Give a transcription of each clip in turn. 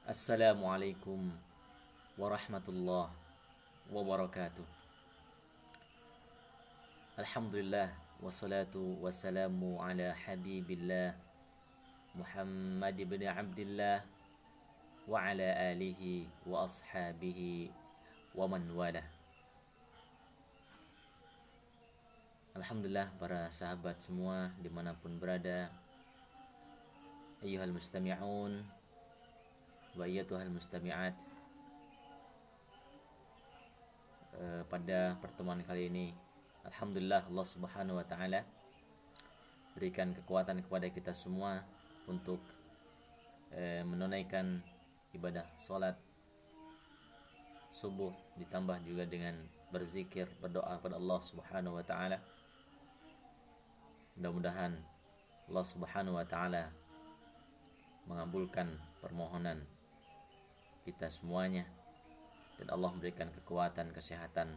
Assalamualaikum warahmatullahi wabarakatuh. Alhamdulillah wassalatu wassalamu ala habibillah Muhammad ibn Abdillah wa ala alihi wa ashabihi wa man walah. Alhamdulillah para sahabat semua dimanapun berada, ayyuhal mustami'un wa ayyatuhal mustami'at. Pada pertemuan kali ini alhamdulillah Allah Subhanahu wa taala berikan kekuatan kepada kita semua untuk menunaikan ibadah salat subuh, ditambah juga dengan berzikir, berdoa kepada Allah Subhanahu wa taala. Mudah-mudahan Allah Subhanahu wa taala mengabulkan permohonan kita semuanya dan Allah memberikan kekuatan, kesehatan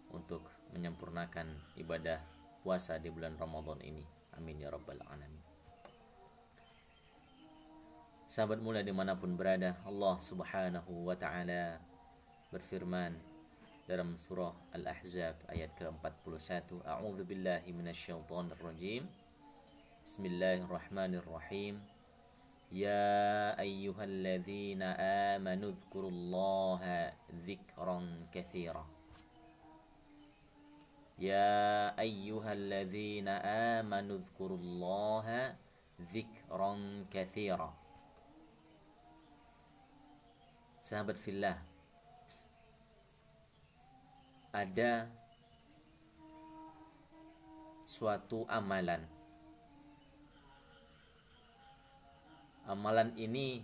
untuk menyempurnakan ibadah puasa di bulan Ramadan ini. Amin ya rabbal alamin. Sahabat mulia dimanapun berada, Allah Subhanahu wa ta'ala berfirman dalam surah Al-Ahzab ayat ke-41, A'udzu billahi minasyaitonir rajim. Bismillahirrahmanirrahim. Ya ayyuhalladzina amanu dzkurullaha dzikran katsira. Ya ayyuhalladzina amanu dzkurullaha dzikran katsira. Sahabat fillah, ada suatu amalan. Amalan ini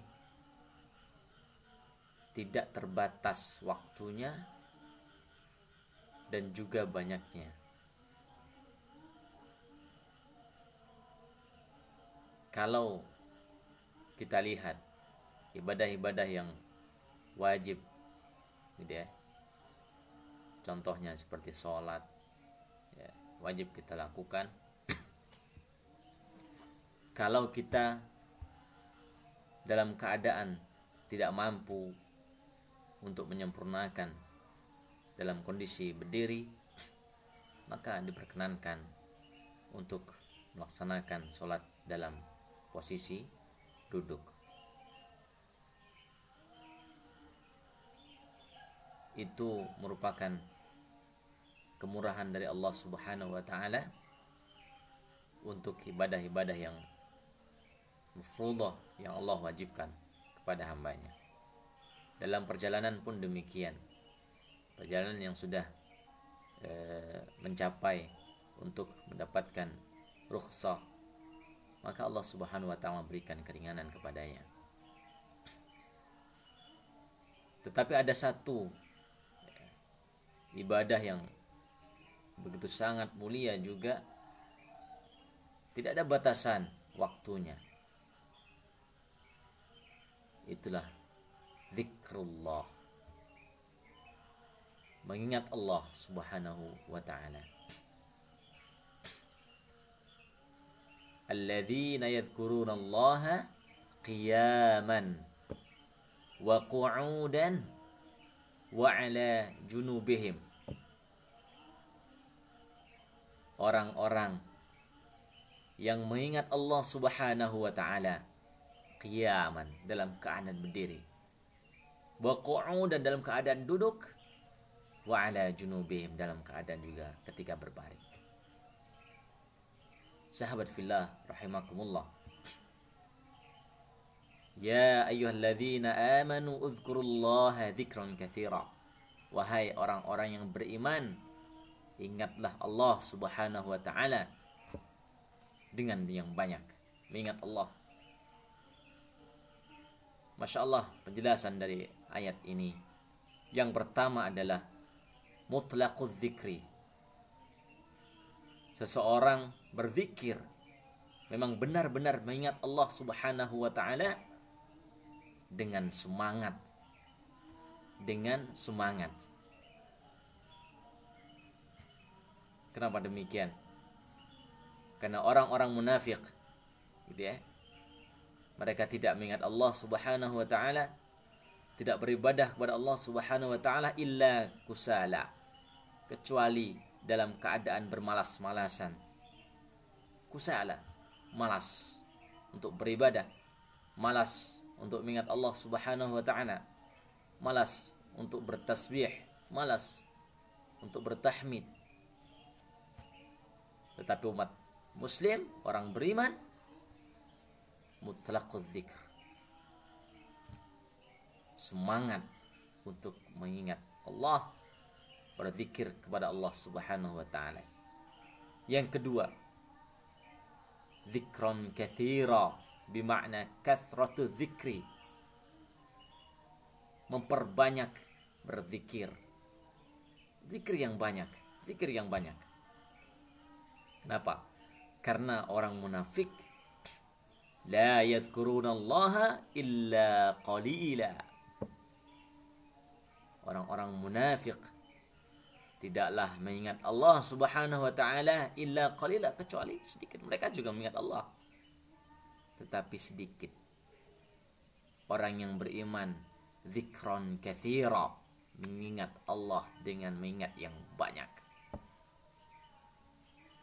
tidak terbatas waktunya dan juga banyaknya. Kalau kita lihat ibadah-ibadah yang wajib, gitu ya, contohnya seperti sholat, ya, wajib kita lakukan. Kalau kita dalam keadaan tidak mampu untuk menyempurnakan dalam kondisi berdiri, maka diperkenankan untuk melaksanakan sholat dalam posisi duduk. Itu merupakan kemurahan dari Allah Subhanahu wa ta'ala untuk ibadah-ibadah yang mafruḍah, yang Allah wajibkan kepada hambanya. Dalam perjalanan pun demikian. Perjalanan yang sudah mencapai untuk mendapatkan rukhsah, maka Allah Subhanahu wa ta'ala berikan keringanan kepadanya. Tetapi ada satu ibadah yang begitu sangat mulia juga, tidak ada batasan waktunya. Itulah zikrullah, mengingat Allah Subhanahu wa ta'ala. Alladzina yadhkuruna Allaha qiyaman wa qu'udan wa 'ala junubihim. Orang-orang yang mengingat Allah Subhanahu wa ta'ala qiyaman, dalam keadaan berdiri, wa qu'udan, dalam keadaan duduk, wa 'ala junubihim, dalam keadaan juga ketika berbaring. Sahabat fillah rahimakumullah, ya ayyuhalladzina amanu udzkurullaha dzikran katsira. Wahai orang-orang yang beriman, ingatlah Allah Subhanahu wa ta'ala dengan yang banyak. Mengingat Allah. Masya Allah, penjelasan dari ayat ini. Yang pertama adalah mutlaquz zikri. Seseorang berzikir memang benar-benar mengingat Allah Subhanahu wa ta'ala dengan semangat. Dengan semangat. Kenapa demikian? Karena orang-orang munafik, gitu ya, mereka tidak mengingat Allah Subhanahu wa taala, tidak beribadah kepada Allah Subhanahu wa taala illa kusala, kecuali dalam keadaan bermalas-malasan. Kusala, malas untuk beribadah, malas untuk mengingat Allah Subhanahu wa taala, malas untuk bertasbih, malas untuk bertahmid. Tetapi umat muslim, orang beriman, mutlaqul dzikr, semangat untuk mengingat Allah, berzikir kepada Allah Subhanahu wa taala. Yang kedua, dzikran katsira, bermakna kathratu dzikri, memperbanyak berzikir. Zikir yang banyak, zikir yang banyak. Kenapa? Karena orang munafik la yadhkurunallaha illa qalila. Orang-orang munafik tidaklah mengingat Allah Subhanahu wa taala illa qalila, kecuali sedikit. Mereka juga mengingat Allah, tetapi sedikit. Orang yang beriman dzikran katsira, mengingat Allah dengan mengingat yang banyak.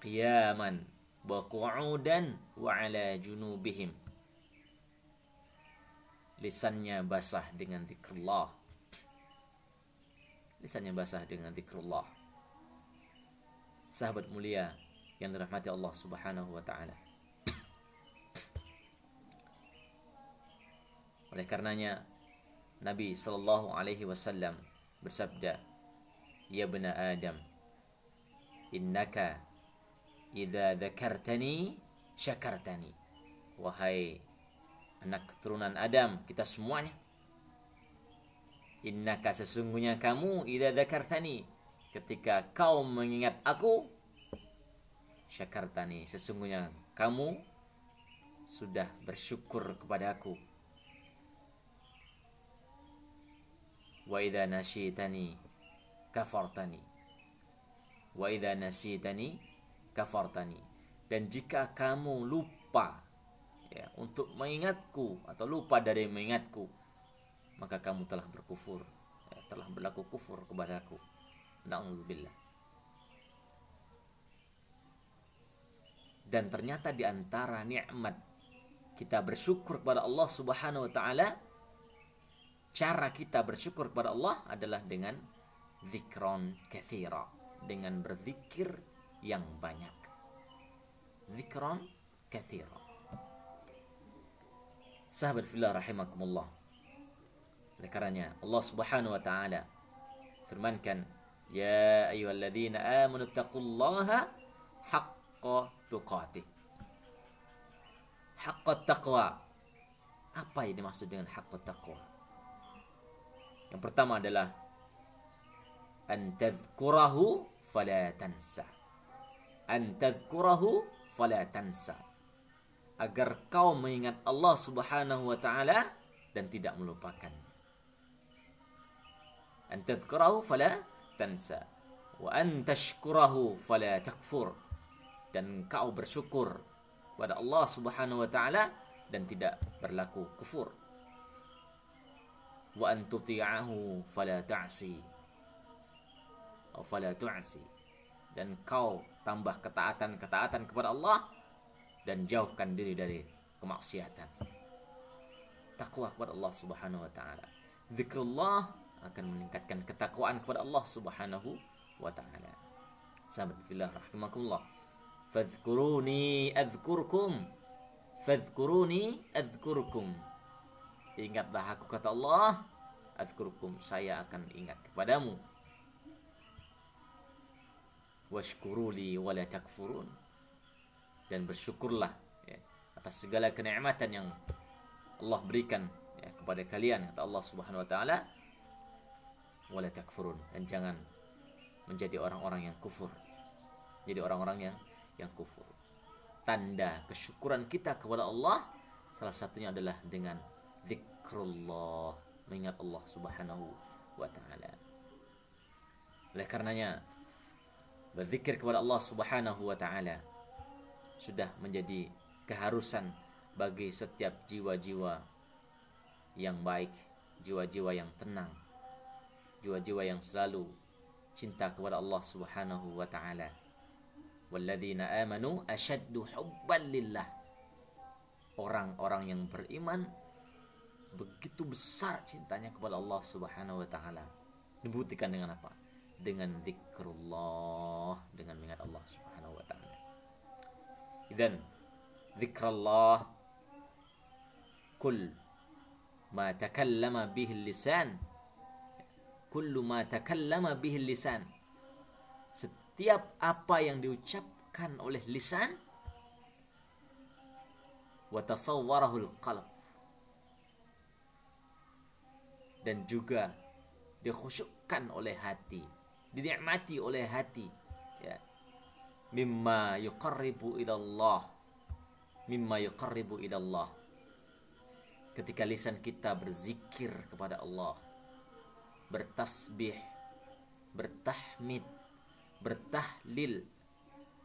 Qiyaman wa qu'udan wa ala junubihim, lisannya basah dengan zikrullah, lisannya basah dengan zikrullah. Sahabat mulia yang dirahmati Allah Subhanahu wa taala, oleh karenanya Nabi sallallahu alaihi wasallam bersabda, "Ya bani Adam, innaka idza dzakartani syakartani." Wahai anak keturunan Adam, kita semuanya, innaka, sesungguhnya kamu, idza dzakartani, ketika kau mengingat aku, syakartani, sesungguhnya kamu sudah bersyukur kepada aku. Wa idza nasyitani kafartani, wa idza nasyitani kafartani, dan jika kamu lupa ya untuk mengingatku atau lupa dari mengingatku, maka kamu telah berkufur, ya, telah berlaku kufur kepadaku. Na'udzubillah. Dan ternyata di antara nikmat kita bersyukur kepada Allah Subhanahu wa taala, cara kita bersyukur kepada Allah adalah dengan zikron katsira, dengan berzikir yang banyak. Zikron katsira. Sahabat fillah rahimakumullah, oleh karenanya Allah Subhanahu wa taala firmankan, ya ayyuhalladzina amanu taqullaha haqqa tuqatih. Haqqa taqwa. Apa yang dimaksud dengan haqqa taqwa? Yang pertama adalah an tadhkurahu fala tansa. An tadhkurahu fala tansa. Agar kau mengingat Allah Subhanahu wa taala dan tidak melupakan. An tadhkurahu fala tansa wa an tashkurahu fala takfur. Dan kau bersyukur kepada Allah Subhanahu wa taala dan tidak berlaku kufur. Wa an tuti'ahu fala ta'si atau fala tu'si, dan kau tambah ketaatan kepada Allah dan jauhkan diri dari kemaksiatan. Takwa kepada Allah Subhanahu wa taala. Zikrullah akan meningkatkan ketakwaan kepada Allah Subhanahu wa taala. Sahabat fillah rahimakumullah, fadhkuruni adzkurkum, fadhkuruni adzkurkum. Ingatlah aku, kata Allah, adzkurkum, saya akan ingat kepadamu. Washkuruli wala takfurun, dan bersyukurlah ya, atas segala kenikmatan yang Allah berikan ya, kepada kalian, kata Allah Subhanahu wa taala, wala takfurun, dan jangan menjadi orang-orang yang kufur. Jadi orang-orang yang kufur. Tanda kesyukuran kita kepada Allah salah satunya adalah dengan zikrullah, mengingat Allah Subhanahu wa taala. Oleh karenanya berzikir kepada Allah Subhanahu wa taala sudah menjadi keharusan bagi setiap jiwa-jiwa yang baik, jiwa-jiwa yang tenang, jiwa-jiwa yang selalu cinta kepada Allah Subhanahu wa taala. Walladzina amanu asyaddu hubban lillah. Orang-orang yang beriman begitu besar cintanya kepada Allah Subhanahu wa taala. Dibuktikan dengan apa? Dengan zikrullah, dengan mengingat Allah Subhanahu wa taala. Idzan zikrullah kull ma takallama bihi lisan, kullu ma takallama bihi lisan, setiap apa yang diucapkan oleh lisan, wa tasawwarahu al-qalb, dan juga dikhusyukkan oleh hati, dinikmati oleh hati, ya, mimma yuqarribu ila Allah, mimma yuqarribu ila Allah. Ketika lisan kita berzikir kepada Allah, bertasbih, bertahmid, bertahlil,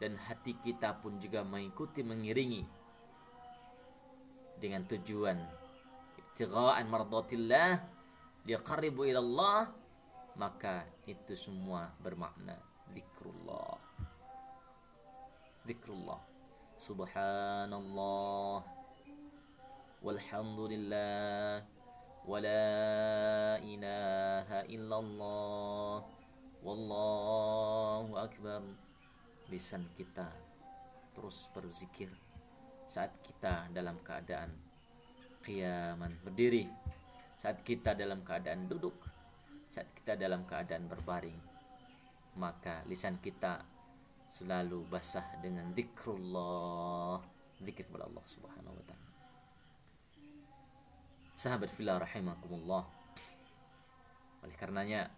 dan hati kita pun juga mengikuti, mengiringi dengan tujuan ibtigha'an mardatillah, liqarribu ila Allah, maka itu semua bermakna zikrullah. Zikrullah. Subhanallah walhamdulillah wala ilaha illallah wallahu akbar. Lisan kita terus berzikir saat kita dalam keadaan qiyaman, berdiri, saat kita dalam keadaan duduk, saat kita dalam keadaan berbaring, maka lisan kita selalu basah dengan zikrullah, zikir kepada Allah Subhanahu wa taala. Sahabat fillah rahimakumullah, oleh karenanya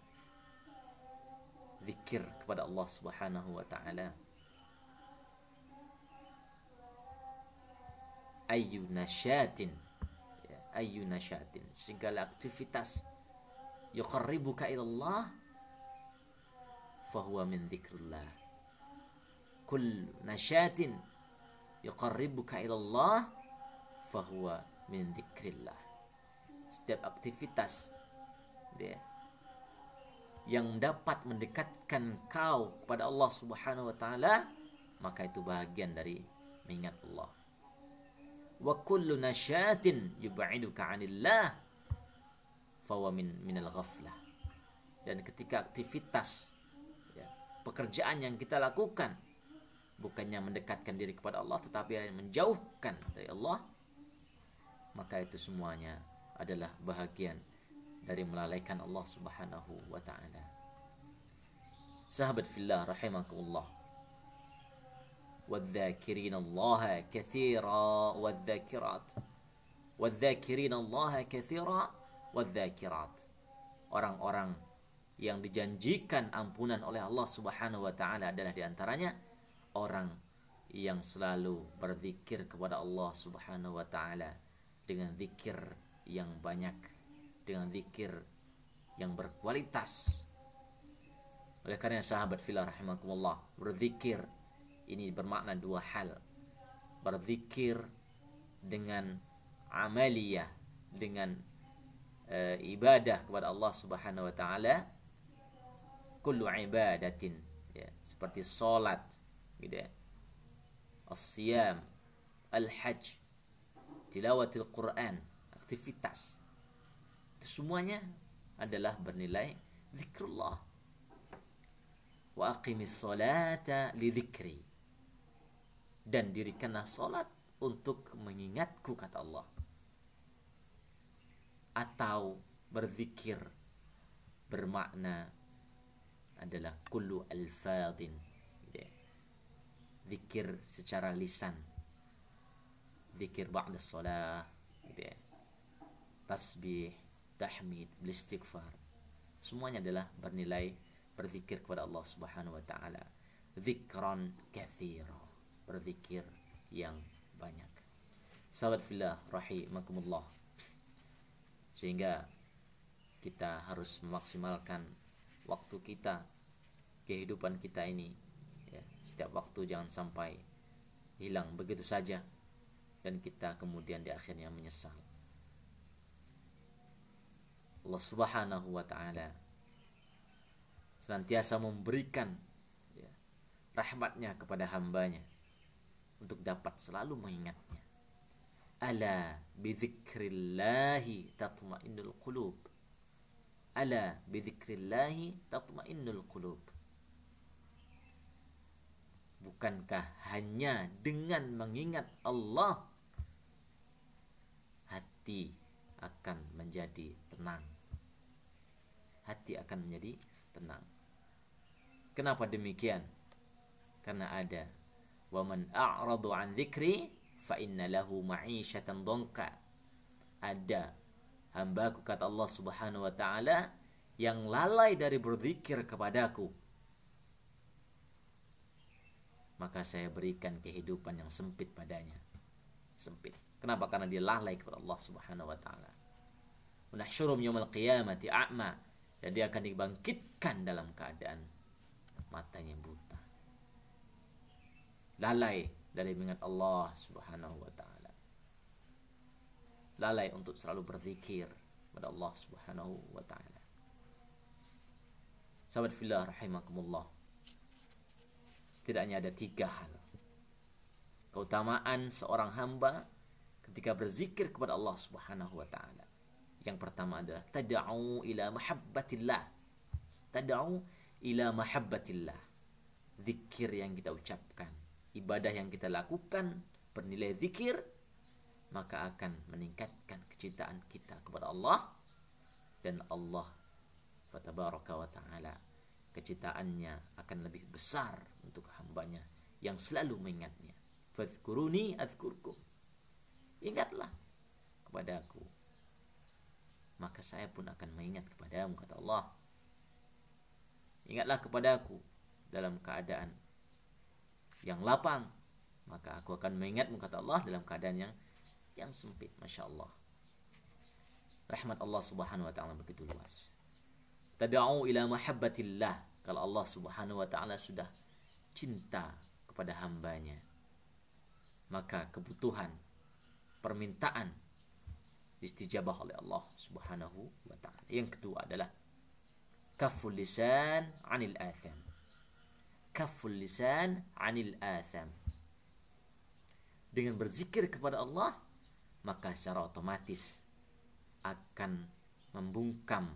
zikir kepada Allah Subhanahu wa taala ayyu nasyatin, ya, ayyu nasyatin, segala aktivitas yuqarribuka ila Allah fahuwa min dzikrillah. Kull nasyatin yuqarribuka ila Allah fahuwa min dzikrillah. Setiap aktivitas, ya, yang dapat mendekatkan kau kepada Allah Subhanahu wa taala, maka itu bagian dari mengingat Allah. Wa kullu nasyatin yub'iduka 'anillah fahuwa minal ghaflah. Dan ketika aktivitas, ya, pekerjaan yang kita lakukan bukannya mendekatkan diri kepada Allah tetapi menjauhkan dari Allah, maka itu semuanya adalah bahagian dari melalaikan Allah Subhanahu wa taala. Sahabat fillah rahimakumullah, wadh-dhakirin Allah katsira wadh-dhakirat, wadh-dhakirin Allah katsira wadh-dhakirat. Orang-orang yang dijanjikan ampunan oleh Allah Subhanahu wa taala adalah diantaranya orang yang selalu berzikir kepada Allah Subhanahu wa taala dengan zikir yang banyak, dengan zikir yang berkualitas. Oleh karena sahabat fillah rahimakumullah, berzikir ini bermakna dua hal. Berzikir dengan amaliyah, dengan ibadah kepada Allah Subhanahu wa taala, kullu ibadatin, ya, seperti salat, gitu ya, as-siyam, al-hajj, tilawatil Quran, aktivitas, itu semuanya adalah bernilai zikrullah. Wa aqimis salata li dzikri, dan dirikanlah salat untuk mengingatku, kata Allah. Atau berzikir bermakna adalah kullu alfadhin, zikir secara lisan, zikir ba'da shalah, tasbih, tahmid, beristighfar, semuanya adalah bernilai berzikir kepada Allah Subhanahu wa taala. Zikran katsira, berzikir yang banyak. Sahabat fillah rahimakumullah, sehingga kita harus memaksimalkan waktu kita, kehidupan kita ini, ya. Setiap waktu jangan sampai hilang begitu saja. dan kita kemudian di akhirnya menyesal. Allah Subhanahu wa ta'ala senantiasa memberikan rahmatnya kepada hambanya untuk dapat selalu mengingatnya. Ala bidzikrillahi tatma'innul qulub. Ala bidzikrillahi tatma'innul qulub. Bukankah hanya dengan mengingat Allah hati akan menjadi tenang? Hati akan menjadi tenang. Kenapa demikian? Karena ada wa man a'radu an dzikri fa inna lahu ma'isyatan dhanka. Ada hambaku, kata Allah Subhanahu wa ta'ala, yang lalai dari berzikir kepadaku, maka saya berikan kehidupan yang sempit padanya. Sempit. Kenapa? Karena dia lalai kepada Allah Subhanahu wa ta'ala. Wa nahsyurum yaumil qiyamati a'ma. Dan dia akan dibangkitkan dalam keadaan matanya buta. Lalai dari mengingat Allah Subhanahu wa ta'ala. Lalai untuk selalu berzikir kepada Allah Subhanahu wa ta'ala. Sahabat fillah rahimakumullah, setidaknya ada 3 hal keutamaan seorang hamba ketika berzikir kepada Allah Subhanahu wa ta'ala. Yang pertama adalah tad'u ila mahabbatillah. Tad'u ila mahabbatillah. Zikir yang kita ucapkan, ibadah yang kita lakukan bernilai zikir, maka akan meningkatkan kecintaan kita kepada Allah, dan Allah tabaraka wa ta'ala kecintaannya akan lebih besar untuk hambanya yang selalu mengingatnya. Fadhkuruni adzkurkum. Ingatlah kepadaku, maka saya pun akan mengingat kepadamu, kata Allah. Ingatlah kepadaku dalam keadaan yang lapang, maka aku akan mengingatmu, kata Allah, dalam keadaan yang sempit. Masya Allah. Rahmat Allah Subhanahu wa ta'ala begitu luas. Tad'u ila mahabbatillah. Kalau Allah Subhanahu wa ta'ala sudah cinta kepada hambanya, maka kebutuhan, permintaan istijabah oleh Allah Subhanahu wa ta'ala. Yang kedua adalah kaful lisan 'anil atham. Kaful lisan 'anil atham. Dengan berzikir kepada Allah, maka secara otomatis akan membungkam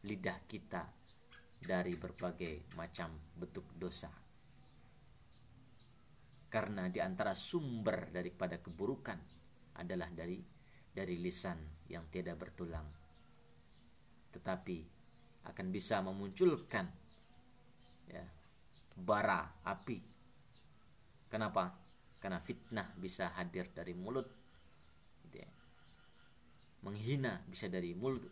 lidah kita dari berbagai macam bentuk dosa. Karena di antara sumber daripada keburukan adalah dari lisan yang tiada bertulang, tetapi akan bisa memunculkan bara api. Kenapa? Karena fitnah bisa hadir dari mulut, menghina bisa dari mulut,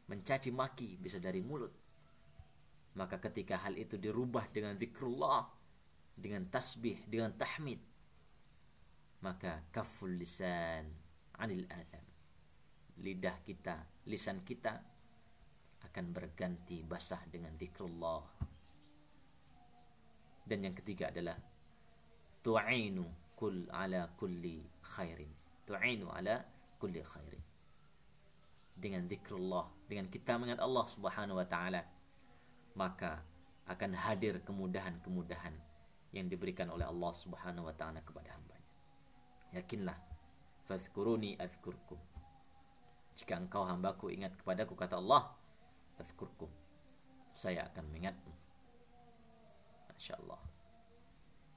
mencaci maki bisa dari mulut. Maka ketika hal itu dirubah dengan zikrullah, dengan tasbih, dengan tahmid, maka kaful lisan 'anil atham. Lidah kita, lisan kita akan berganti basah dengan zikrullah. Dan yang ketiga adalah tu'inu ala kulli khairin. Tu'inu ala kulli khairin. Dengan zikrullah, dengan kita mengingat Allah Subhanahu wa ta'ala, maka akan hadir kemudahan-kemudahan yang diberikan oleh Allah Subhanahu wa ta'ala kepada hambanya. Yakinlah, fadhkuruni adzkurkum. Jika engkau hambaku ingat kepadaku, kata Allah, adzkurkum, saya akan mengingatmu. Masya Allah.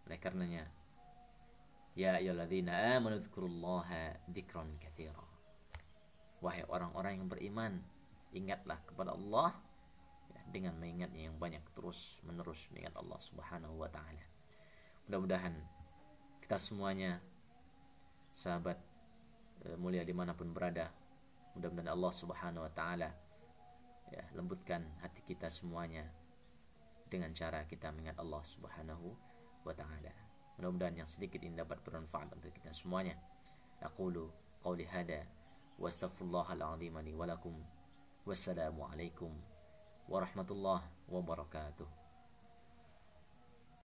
Oleh karenanya, ya ayyuhalladzina amanu dzkurullaha dzikran katsira. Wahai orang-orang yang beriman, ingatlah kepada Allah dengan mengingatnya yang banyak, terus menerus mengingat Allah Subhanahu wa ta'ala. Mudah-mudahan kita semuanya, sahabat mulia dimanapun berada, mudah-mudahan Allah Subhanahu wa ta'ala lembutkan hati kita semuanya dengan cara kita mengingat Allah Subhanahu wa ta'ala. Mudah-mudahan yang sedikit ini dapat bermanfaat untuk kita semuanya. Aqulu qawli hada wa astaghfirullahal azim li wa lakum. Wassalamu alaikum warahmatullahi wabarakatuh.